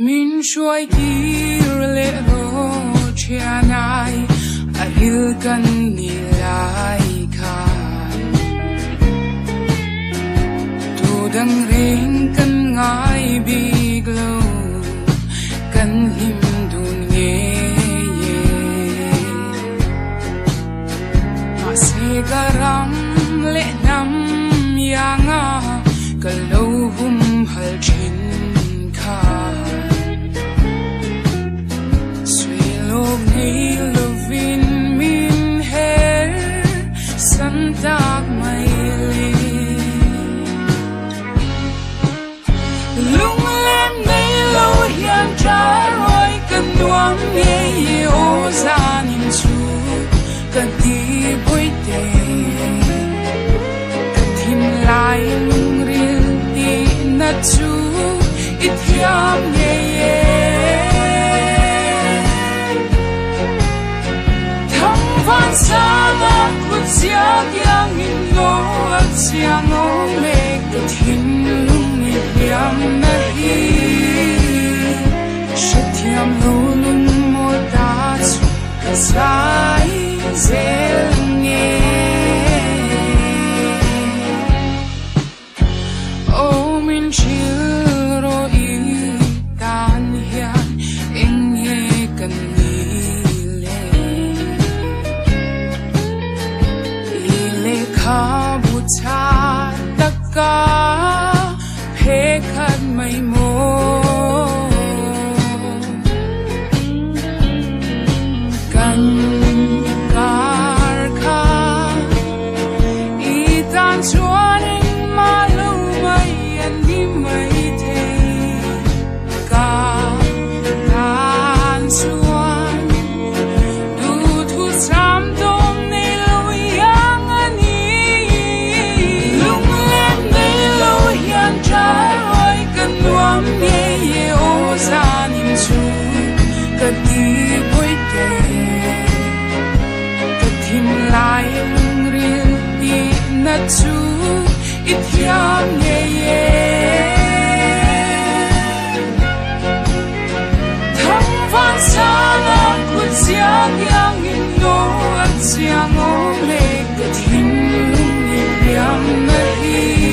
Min shuai ki le ro chia nai a hil kan ni lai kha tu dang ring kan ngai bi glo kan him dun nge ye ma se garam le nam yanga kalo hum hal chin kha lovin min her san tak mai li lung lên đây lâu hiền trái rồi cần nuông nghe ô gian in chu cần đi bôi tê cần tìm lại lung riêng đi nát chu ít hiếm nghe Van sama kutsiak yang ino at siyang ole katin lumi liam na hi Shetiam lulun mo datsu kasai zelnge O min chilro I tan hian inge kan cha taka phe khat mai mo kan kar kha I tan chuan in ma lo mai an ni mai the ka tan chuan du thu sam dom nei lo yang ani nghe ye ô gian in chu cần đi bôi tê cần tìm lại lung riêng đi nát chu ít hiếm nghe ye thăm van xa ngang cuốn giang yang in nô ăn giang ô lê cần tìm lung liam na hi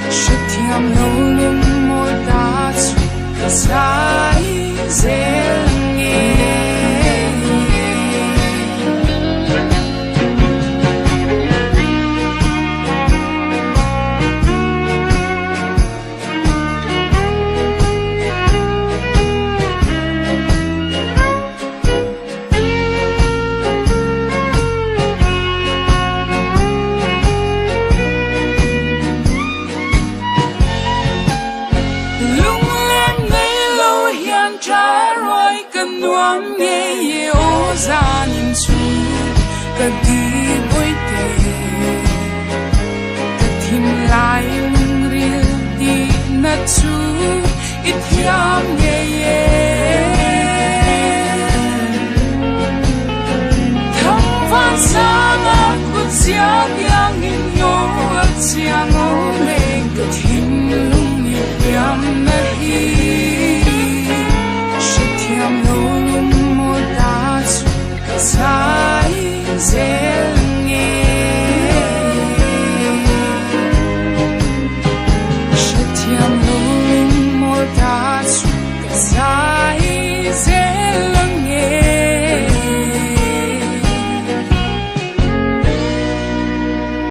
Shetiam lulun mo datsu kasai zelnge trái rồi cần nuông nghe ye ô gian in chu cần đi bôi tê cần tìm lại lung riêng đi nát chu ít hiếm nghe ye thăm van xa ngang cuốn giang yang in nô at giang ô lê cần tìm lung liam na hi Shetiam lulun mo datsu kasai zelnge Shetiam lulun mo datsu kasai